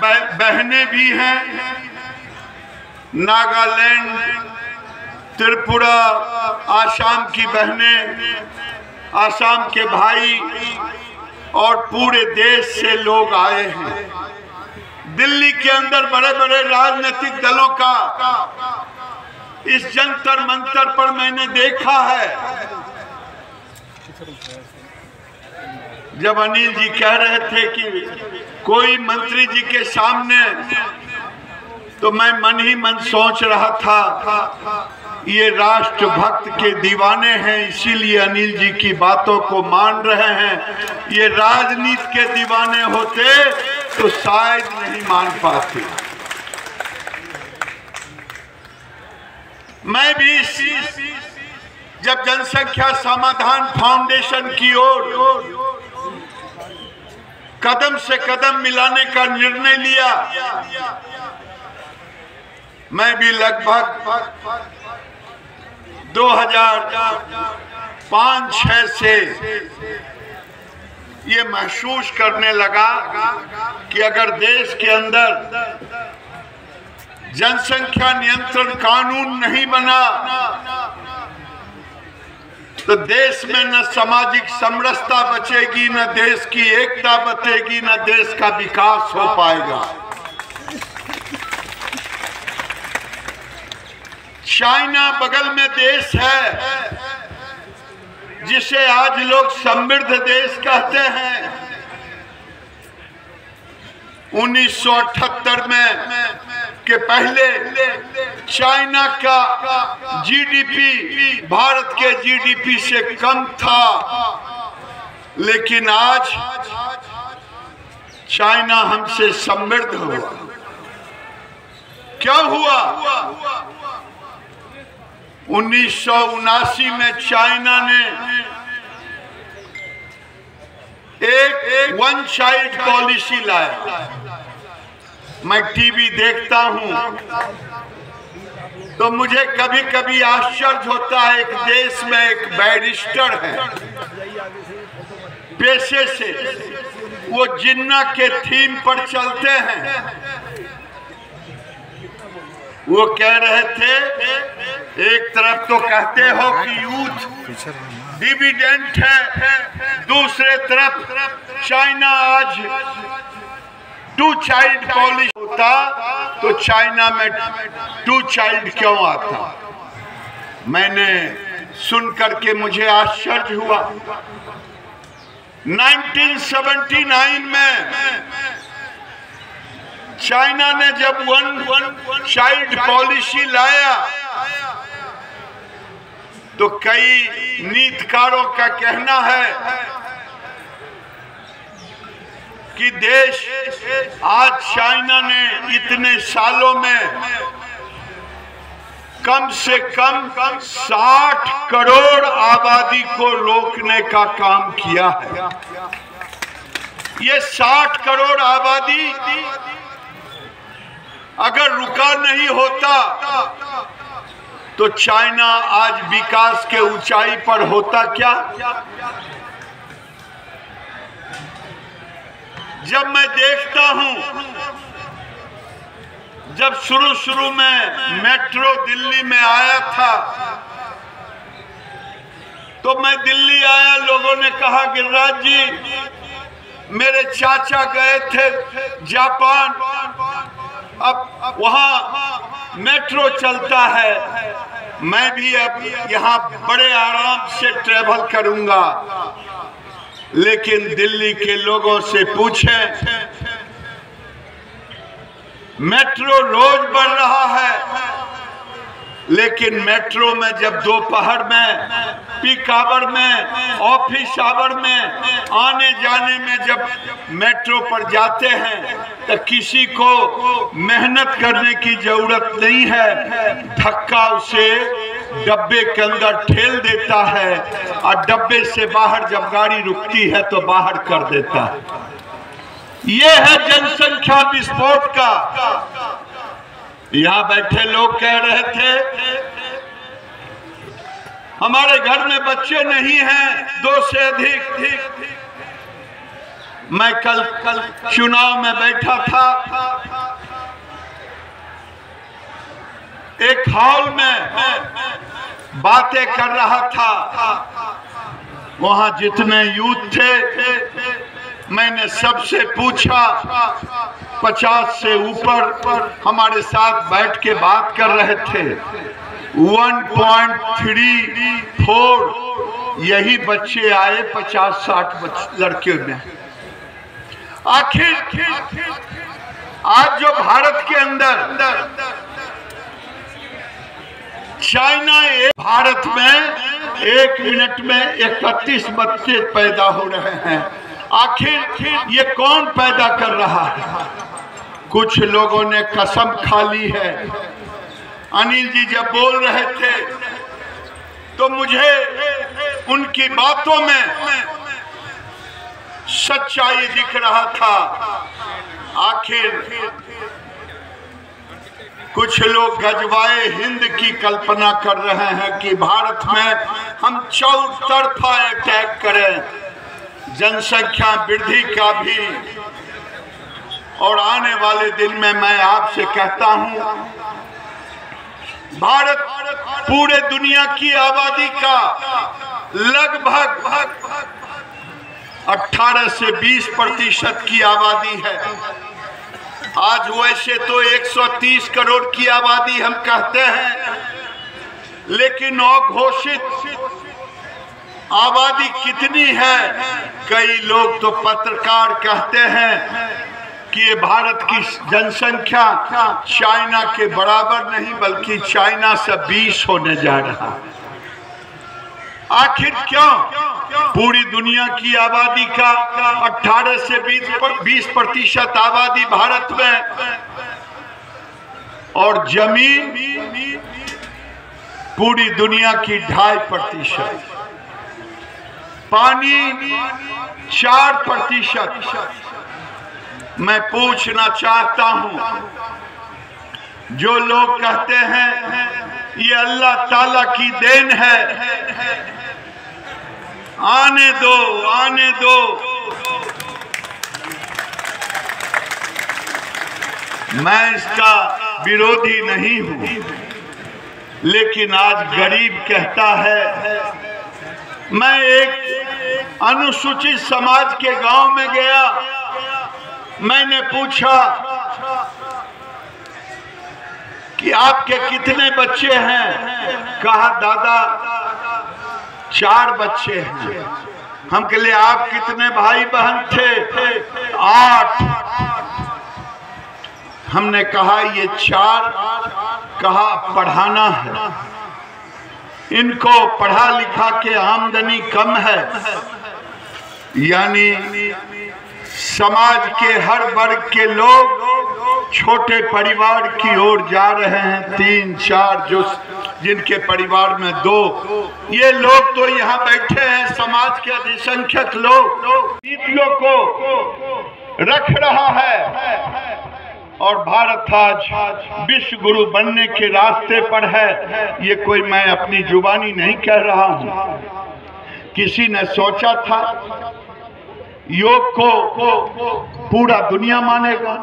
बहनें भी हैं, नागालैंड, त्रिपुरा, आसाम की बहनें, आसाम के भाई और पूरे देश से लोग आए हैं। दिल्ली के अंदर बड़े बड़े राजनीतिक दलों का इस जंतर मंतर पर मैंने देखा है। जब अनिल जी कह रहे थे कि कोई मंत्री जी के सामने, तो मैं मन ही मन सोच रहा था ये राष्ट्रभक्त के दीवाने हैं, इसीलिए अनिल जी की बातों को मान रहे हैं। ये राजनीति के दीवाने होते तो शायद नहीं मान पाते। मैं भी जब जनसंख्या समाधान फाउंडेशन की ओर कदम से कदम मिलाने का निर्णय लिया, मैं भी लगभग 2005-06 से ये महसूस करने लगा कि अगर देश के अंदर जनसंख्या नियंत्रण कानून नहीं बना तो देश में न सामाजिक समरसता बचेगी, न देश की एकता बचेगी, न देश का विकास हो पाएगा। चाइना बगल में देश है जिसे आज लोग समृद्ध देश कहते हैं। 1978 में के पहले चाइना का जीडीपी भारत के जीडीपी से कम था, लेकिन आज चाइना हमसे समृद्ध हुआ। क्या हुआ? 1979 में चाइना ने एक वन चाइल्ड पॉलिसी लाया। मैं टीवी देखता हूं तो मुझे कभी कभी आश्चर्य होता है। एक देश में एक बैरिस्टर है, पेशे से वो जिन्ना के थीम पर चलते हैं। वो कह रहे थे, एक तरफ तो कहते हो कि यूथ डिविडेंट है, दूसरे तरफ चाइना आज 2 चाइल्ड पॉलिसी होता तो चाइना में 2 चाइल्ड क्यों आता? मैंने सुन करके मुझे आश्चर्य हुआ। 1979 में चाइना ने जब वन चाइल्ड पॉलिसी लाया तो कई नीतिकारों का कहना है कि देश आज चाइना ने इतने सालों में कम से कम 60 करोड़ आबादी को रोकने का काम किया है। ये 60 करोड़ आबादी अगर रुका नहीं होता तो चाइना आज विकास के ऊंचाई पर होता क्या? जब मैं देखता हूं, जब शुरू में मेट्रो दिल्ली में आया था तो मैं दिल्ली आया, लोगों ने कहा गिरिराज जी मेरे चाचा गए थे जापान, अब वहां मेट्रो चलता है, मैं भी अब यहाँ बड़े आराम से ट्रेवल करूंगा। लेकिन दिल्ली के लोगों से पूछें, मेट्रो रोज बढ़ रहा है, लेकिन मेट्रो में जब दोपहर में, पीक आवर में, ऑफिस आवर में आने जाने में जब मेट्रो पर जाते हैं तो किसी को मेहनत करने की जरूरत नहीं है, धक्का उसे डब्बे के अंदर ठेल देता है और डब्बे से बाहर जब गाड़ी रुकती है तो बाहर कर देता है। ये है जनसंख्या विस्फोट का। यहाँ बैठे लोग कह रहे थे हमारे घर में बच्चे नहीं हैं 2 से अधिक, मैं कल चुनाव में बैठा था, एक हॉल में बातें कर रहा था। वहां जितने यूथ थे, मैंने सबसे पूछा, 50 से ऊपर हमारे साथ बैठ के बात कर रहे थे। 1.34 यही बच्चे आए 50-60 लड़के में। आखिर आज जो भारत के अंदर चाइना, भारत में 1 मिनट में 31 बच्चे पैदा हो रहे हैं। आखिर ये कौन पैदा कर रहा है? कुछ लोगों ने कसम खा ली है। अनिल जी जब बोल रहे थे तो मुझे उनकी बातों में सच्चाई दिख रहा था। आखिर कुछ लोग गजवाए हिंद की कल्पना कर रहे हैं कि भारत में हम चौतरफा अटैक करें, जनसंख्या वृद्धि का भी। और आने वाले दिन में मैं आपसे कहता हूं, भारत पूरे दुनिया की आबादी का लगभग 18 से 20% की आबादी है। आज वैसे तो 130 करोड़ की आबादी हम कहते हैं, लेकिन अघोषित आबादी कितनी है? कई लोग तो पत्रकार कहते हैं कि ये भारत की जनसंख्या चाइना के बराबर नहीं, बल्कि चाइना से 20 होने जा रहा है। आखिर क्यों? पूरी दुनिया की आबादी का 18 से 20% आबादी भारत में, और जमीन पूरी दुनिया की 2.5%, पानी 4%। मैं पूछना चाहता हूं, जो लोग कहते हैं ये अल्लाह ताला की देन है, आने दो, आने दो। मैं इसका विरोधी नहीं हूं, लेकिन आज गरीब कहता है। मैं एक अनुसूचित समाज के गांव में गया, मैंने पूछा कि आपके कितने बच्चे हैं? कहा दादा 4 बच्चे हैं। हम कहले आप कितने भाई बहन थे? 8। हमने कहा ये 4, कहा पढ़ाना है इनको, पढ़ा लिखा के आमदनी कम है। यानी समाज के हर वर्ग के लोग छोटे परिवार की ओर जा रहे हैं। 3-4 जो जिनके परिवार में 2, ये लोग तो यहाँ बैठे हैं, समाज के अधिसंख्यक लोग नीतियों को रख रहा है। और भारत आज विश्व गुरु बनने के रास्ते पर है। ये कोई मैं अपनी जुबानी नहीं कह रहा हूँ। किसी ने सोचा था योग को पूरा दुनिया मानेगा।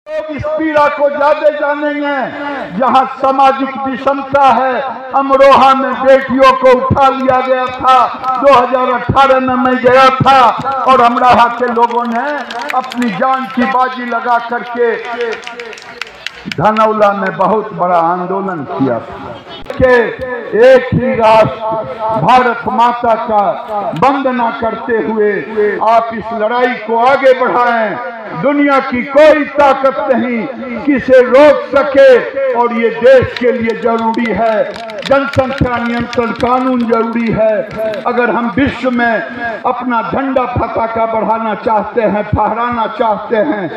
लोग इस पीड़ा को ज्यादा जानेंगे जहाँ सामाजिक विषमता है। अमरोहा में बेटियों को उठा लिया गया था। 2018 में मैं गया था और अमरोहा के लोगों ने अपनी जान की बाजी लगा करके धनौला में बहुत बड़ा आंदोलन किया था कि एक ही राष्ट्र भारत माता का वंदना करते हुए आप इस लड़ाई को आगे बढ़ाएं। दुनिया की कोई ताकत नहीं किसे रोक सके, और ये देश के लिए जरूरी है। जनसंख्या नियंत्रण कानून जरूरी है। अगर हम विश्व में अपना झंडा पताका बढ़ाना चाहते हैं, फहराना चाहते हैं,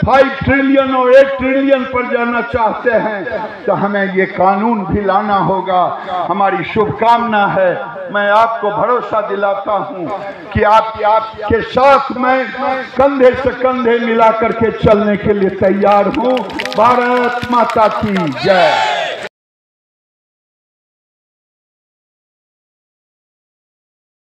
5 ट्रिलियन और 8 ट्रिलियन पर जाना चाहते हैं, तो हमें ये कानून भी लाना होगा। हमारी शुभकामना है। मैं आपको भरोसा दिलाता हूं कि आपके साथ मैं कंधे से कंधे मिला करके चलने के लिए तैयार हूं। भारत माता की जय।